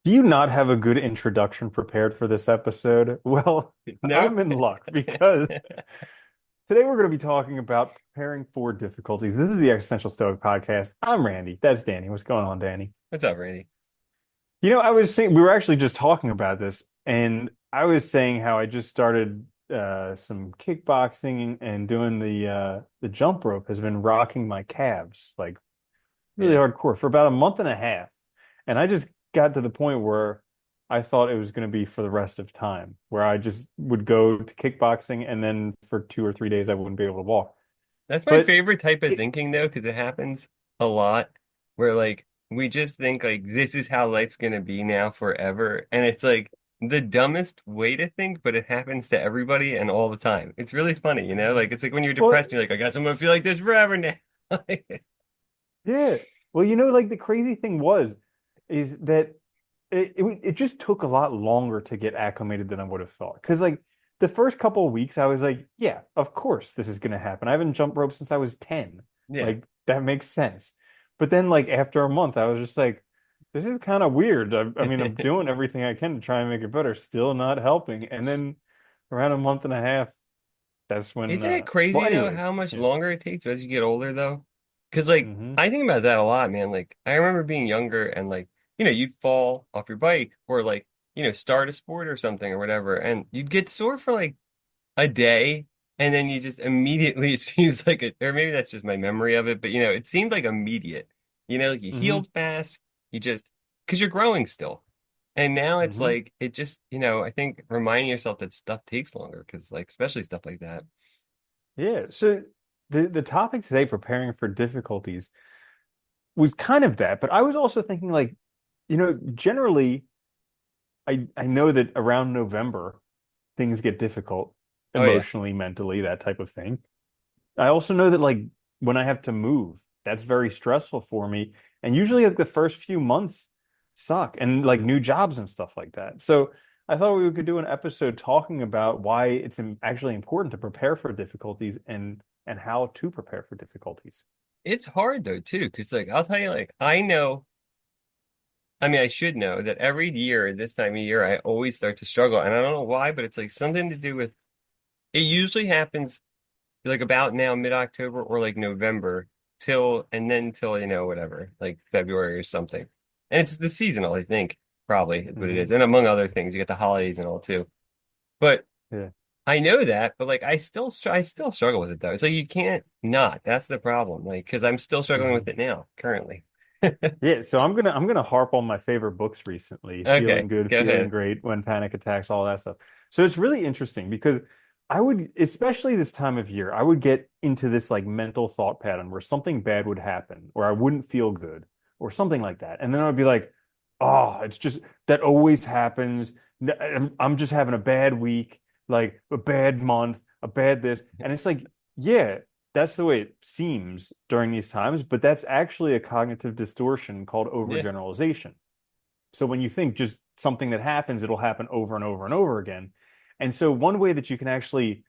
Do you not have a good introduction prepared for this episode? Well, No? I'm in luck because today we're going to be talking about preparing for difficulties. This is the Existential Stoic podcast. I'm Randy. That's Danny. What's going on, Danny? What's up, Randy? I was saying we were actually just talking about this, and I was saying how I just started some kickboxing and doing the jump rope has been rocking my calves like really Yeah. hardcore for about a month and a half. And I just got to the point where I thought it was going to be for the rest of time, where I just would go to kickboxing and then for 2 or 3 days I wouldn't be able to walk. That's my But favorite type of it, thinking though, because it happens a lot where like we just think like this is how life's gonna be now forever. And it's like the dumbest way to think, but it happens to everybody and all the time. It's really funny, you know? Like it's like when you're well, depressed, you're like, I guess I'm gonna feel like this forever now. Like, yeah. Well, like the crazy thing is that it just took a lot longer to get acclimated than I would have thought. Because like the first couple of weeks, I was like, yeah, of course this is going to happen. I haven't jumped rope since I was 10. yeah. Like that makes sense. But then like after a month, I was just like, this is kind of weird. I mean, I'm doing everything I can to try and make it better, still not helping. And then around a month and a half, that's when Isn't it well, crazy though anyways, how much yeah. longer it takes as you get older though? Because like Hmm. I think about that a lot, man. Like I remember being younger and like you'd fall off your bike or like start a sport or something or whatever, and you'd get sore for like a day, and then you just immediately it seems like it, or maybe that's just my memory of it, but it seemed like immediate. Like you Hmm. healed fast, you just because you're growing still. And now it's Hmm. like it just, I think reminding yourself that stuff takes longer because like especially stuff like that. Yeah. So the topic today, preparing for difficulties, was kind of that, but I was also thinking like, generally I know that around November things get difficult Oh yeah. emotionally, mentally, that type of thing. I also know that like when I have to move, that's very stressful for me. And usually like the first few months suck and like new jobs and stuff like that. So I thought we could do an episode talking about why it's actually important to prepare for difficulties and how to prepare for difficulties. It's hard though too, because like I'll tell you, like I know, I mean I should know that every year this time of year I always start to struggle, and I don't know why, but it's like something to do with it usually happens like about now mid-October or like November till and then till whatever, like February or something. And it's the seasonal, I think, probably is what it Hmm. is. And among other things, you get the holidays and all too. But Yeah. I know that, but like I still struggle with it though. It's like you can't not. That's the problem. Like because I'm still struggling with Hmm. it now, currently. Yeah, so I'm gonna harp on my favorite books recently, Okay, Feeling Good, go Feeling ahead. Great, When Panic Attacks, all that stuff. So it's really interesting because I would, especially this time of year, I would get into this like mental thought pattern where something bad would happen, or I wouldn't feel good, or something like that. And then I'd be like, oh, it's just that always happens. I'm just having a bad week, like a bad month, a bad this. And it's like, yeah, that's the way it seems during these times, but that's actually a cognitive distortion called Yeah, overgeneralization. So when you think just something that happens, it'll happen over and over and over again. And so one way that you can actually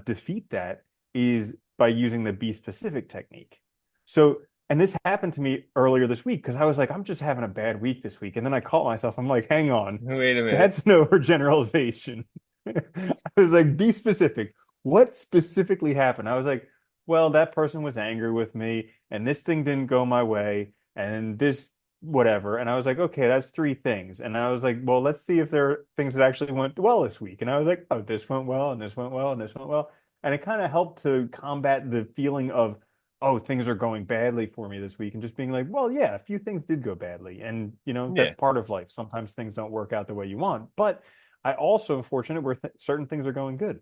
defeat that is by using the be specific technique. So, and this happened to me earlier this week because I was like, I'm just having a bad week this week. And then I caught myself, I'm like, hang on, wait a minute. that's an overgeneralization. I was like, be specific. What specifically happened? I was like, well, that person was angry with me, and this thing didn't go my way, and this whatever. And I was like, okay, that's three things. And I was like, well, let's see if there are things that actually went well this week. And I was like, oh, this went well, and this went well, and this went well. And it kind of helped to combat the feeling of, oh, things are going badly for me this week, and just being like, well, yeah, a few things did go badly. And, that's Yeah. part of life. Sometimes things don't work out the way you want. But I also am fortunate where certain things are going good.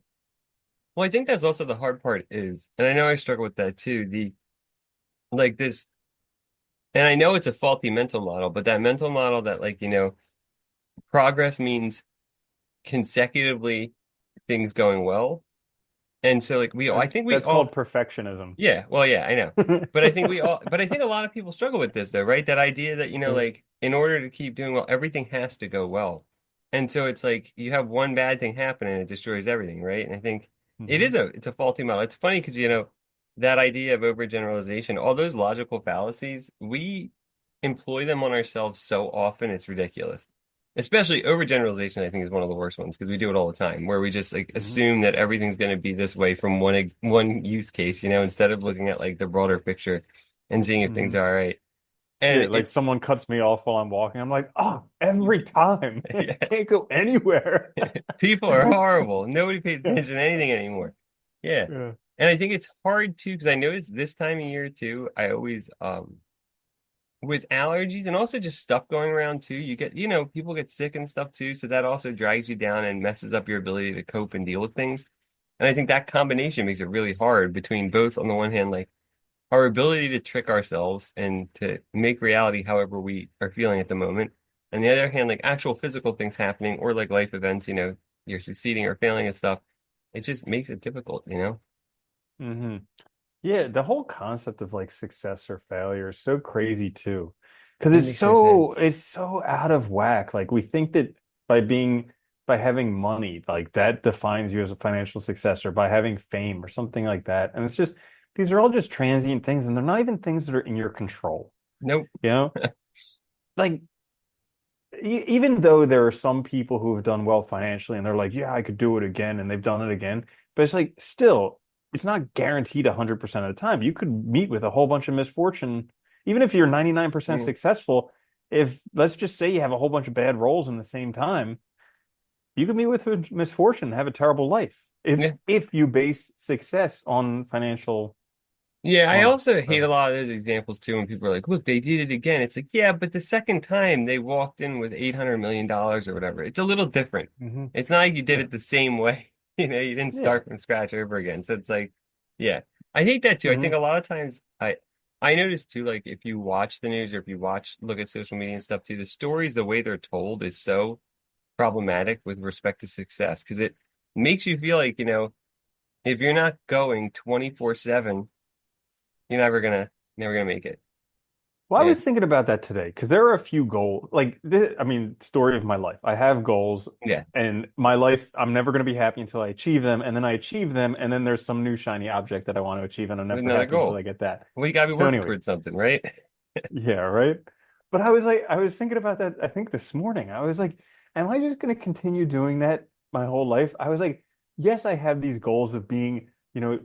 Well, I think that's also the hard part is, and I know I struggle with that too, the like this, and I know it's a faulty mental model, but that mental model that like, progress means consecutively things going well. And so like I think we That's called all, perfectionism. yeah, well, yeah, I know. But I think we all, but I think a lot of people struggle with this though, right? That idea that, Yeah. like in order to keep doing well, everything has to go well. And so it's like you have one bad thing happen and it destroys everything, right? And I think Hmm. it's a faulty model. It's funny because, that idea of overgeneralization, all those logical fallacies, we employ them on ourselves so often, it's ridiculous. Especially overgeneralization, I think is one of the worst ones because we do it all the time, where we just like Hmm. assume that everything's going to be this way from one use case, instead of looking at like the broader picture and seeing if things Hmm. are all right. Yeah, And like it, someone cuts me off while I'm walking. I'm like, oh, every time. yeah, Can't go anywhere. people are horrible. Nobody pays Yeah. attention to anything anymore. Yeah. Yeah. And I think it's hard too, because I noticed this time of year too, I always with allergies and also just stuff going around too, people get sick and stuff too, so that also drags you down and messes up your ability to cope and deal with things. And I think that combination makes it really hard between both, on the one hand, like our ability to trick ourselves and to make reality however we are feeling at the moment. On the other hand, like actual physical things happening or like life events, you're succeeding or failing and stuff. It just makes it difficult. Hmm. Yeah, the whole concept of like success or failure is so crazy too. Because It it's makes no so sense. it's so out of whack. Like we think that by being by having money, like that defines you as a financial success, or by having fame or something like that. And it's just these are all just transient things, and they're not even things that are in your control. Nope. You know? Like even though there are some people who have done well financially and they're like, yeah, I could do it again, and they've done it again, but it's like still, it's not guaranteed 100% of the time. You could meet with a whole bunch of misfortune, even if you're 99% Yeah. successful. If let's just say you have a whole bunch of bad roles in the same time, you could meet with misfortune and have a terrible life Yeah. if you base success on financial Yeah, I money. also hate a So, lot of those examples too when people are like, look, they did it again. It's like, yeah, but the second time they walked in with $800 million or whatever. It's a little different. hmm. It's not like you did Yeah, it the same way. You didn't yeah. start from scratch over again. So it's like, yeah. I hate that too. I think Hmm. a lot of times I notice too, like if you watch the news or if you look at social media and stuff too, the stories, the way they're told is so problematic with respect to success because it makes you feel like, if you're not going 24/7, you're never gonna make it. Well, I Yeah. was thinking about that today because there are a few goals. Like this, I mean, story of my life. I have goals, Yeah. and my life, I'm never going to be happy until I achieve them, and then I achieve them, and then there's some new shiny object that I want to achieve, and I'm With never another happy until goal. I get that. Well, you gotta be So, working anyways, towards something, right? yeah, right. But I was like, I was thinking about that. I think this morning, I was like, am I just going to continue doing that my whole life? I was like, yes, I have these goals of being,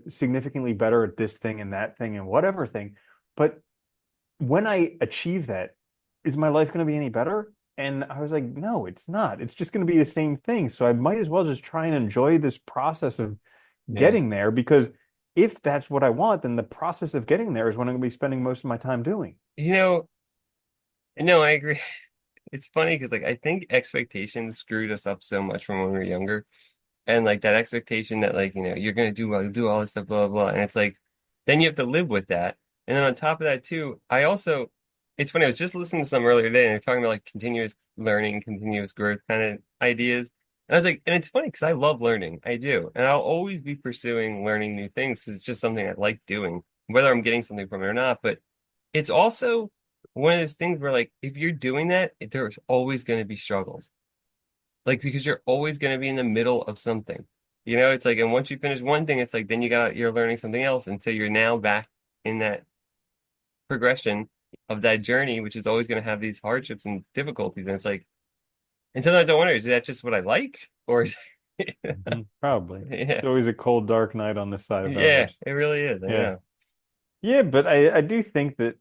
significantly better at this thing and that thing and whatever thing, but when I achieve that, is my life going to be any better? And I was like, no, it's not. It's just going to be the same thing. So I might as well just try and enjoy this process of Yeah. getting there because if that's what I want, then the process of getting there is what I'm going to be spending most of my time doing. You know, no, I agree. It's funny because like I think expectations screwed us up so much from when we were younger. And like that expectation that like, you're gonna do well, do all this stuff, blah, blah, blah. And it's like then you have to live with that. And then on top of that too, it's funny, I was just listening to some earlier today and they're talking about like continuous learning, continuous growth kind of ideas. And I was like, and it's funny because I love learning. I do. And I'll always be pursuing learning new things because it's just something I like doing, whether I'm getting something from it or not. But it's also one of those things where like if you're doing that, there's always going to be struggles. Like because you're always going to be in the middle of something. It's like and once you finish one thing, it's like then you're learning something else. And so you're now back in that progression of that journey, which is always going to have these hardships and difficulties. And it's like and sometimes I wonder, is that just what I like? Or is Mhm. Probably. yeah. It's always a cold, dark night on the side of Yeah, others. it really is. I Yeah. know. Yeah, but I do think that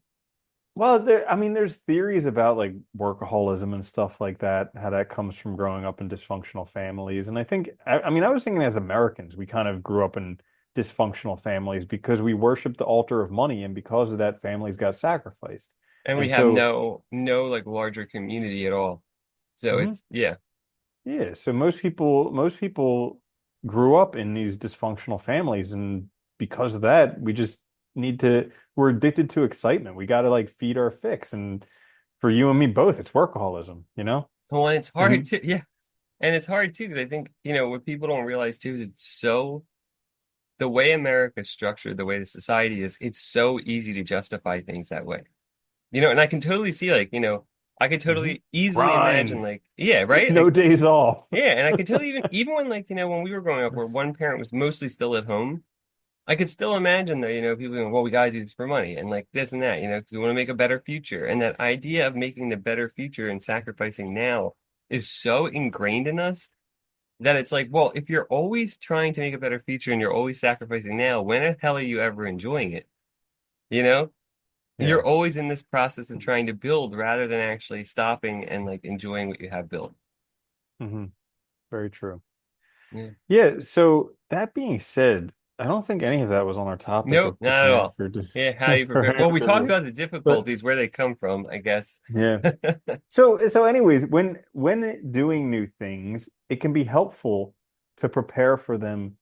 well, I mean, there's theories about like workaholism and stuff like that, how that comes from growing up in dysfunctional families. And I mean, I was thinking as Americans, we kind of grew up in dysfunctional families because we worshiped the altar of money, and because of that, families got sacrificed. And we And have so, no like larger community at all. So mhm, it's yeah. yeah, so most people grew up in these dysfunctional families, and because of that, we're addicted to excitement. We got to like feed our fix, and for you and me both, it's workaholism, you know? Well, and it's hard And to yeah. And it's hard too, because I think, what people don't realize too is the way America's structured, the way the society is, it's so easy to justify things that way. And I can totally see like, I could mhm. totally easily imagine Grind, like, yeah, right? no Like, days off. yeah, and I could totally even when like, when we were growing up where one parent was mostly still at home, I could still imagine that, people going, well, we gotta do this for money and like this and that, because we want to make a better future. And that idea of making the better future and sacrificing now is so ingrained in us that it's like, well, if you're always trying to make a better future and you're always sacrificing now, when the hell are you ever enjoying it? You know? Yeah. You're always in this process of trying to build rather than actually stopping and like enjoying what you have built. Hmm. Very true. Yeah. Yeah. So that being said, I don't think any of that was on our topic Nope, of not at preparing all. for Yeah, how you prepare. Well, preparing we for talked the, about the but difficulties, where they come from, I guess. yeah. So anyways, when doing new things, it can be helpful to prepare for them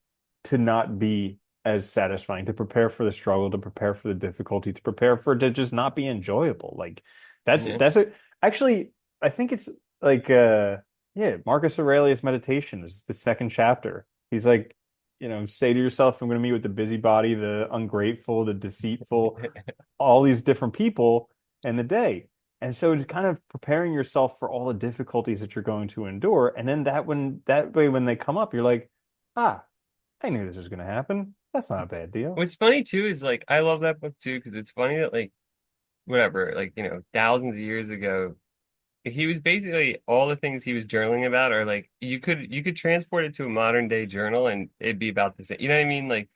to not be as satisfying, to prepare for the struggle, to prepare for the difficulty, to prepare for it to just not be enjoyable. Like Yeah. that's a actually I think it's like yeah, Marcus Aurelius Meditation is the second chapter. He's like, say to yourself, I'm going to meet with the busybody, the ungrateful, the deceitful, all these different people in the day. And so it's kind of preparing yourself for all the difficulties that you're going to endure. And then that way when they come up, you're like, ah, I knew this was going to happen. That's not a bad deal. What's funny too is like I love that book too because it's funny that like whatever, like thousands of years ago, he was basically all the things he was journaling about are like you could transport it to a modern day journal and it'd be about the same. You know what I mean? Like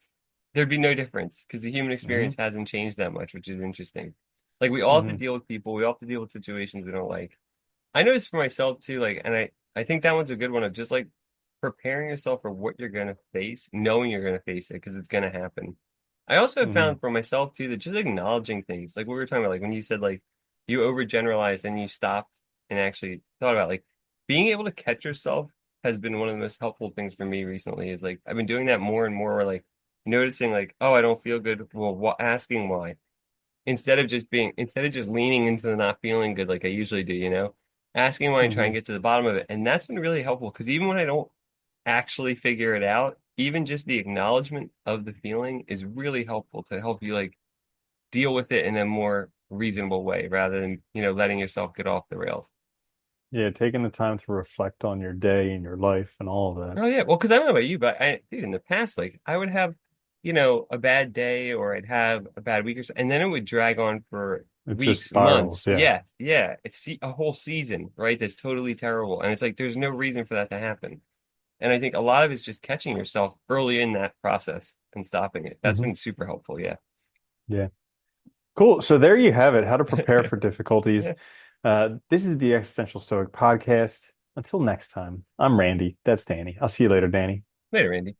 there'd be no difference because the human Hmm. experience hasn't changed that much, which is interesting. Like we all have to Hmm. deal with people, we all have to deal with situations we don't like. I noticed for myself too, like, and I think that one's a good one of just like preparing yourself for what you're gonna face, knowing you're gonna face it because it's gonna happen. I also have Hmm. found for myself too that just acknowledging things, like what we were talking about, like when you said like you overgeneralized and you stopped and actually thought about like being able to catch yourself has been one of the most helpful things for me recently. Is like I've been doing that more and more, where like noticing like, oh, I don't feel good. Well, asking why instead of just leaning into the not feeling good like I usually do, asking why and try and Hmm. get to the bottom of it. And that's been really helpful because even when I don't actually figure it out, even just the acknowledgement of the feeling is really helpful to help you like deal with it in a more reasonable way rather than, letting yourself get off the rails. Yeah, taking the time to reflect on your day and your life and all of that. Oh yeah, well, because I don't know about you, but dude, in the past, like I would have, a bad day or I'd have a bad week or so, and then it would drag on for It just weeks, months. spirals. Yeah. Yes, yeah, it's a whole season, right? That's totally terrible, and it's like there's no reason for that to happen. And I think a lot of it's just catching yourself early in that process and stopping it. That's Hmm. been super helpful. Yeah. Yeah. Cool. So there you have it. How to prepare for difficulties. Yeah. This is the Existential Stoic podcast. Until next time, I'm Randy. That's Danny. I'll see you later, Danny. Later, Andy.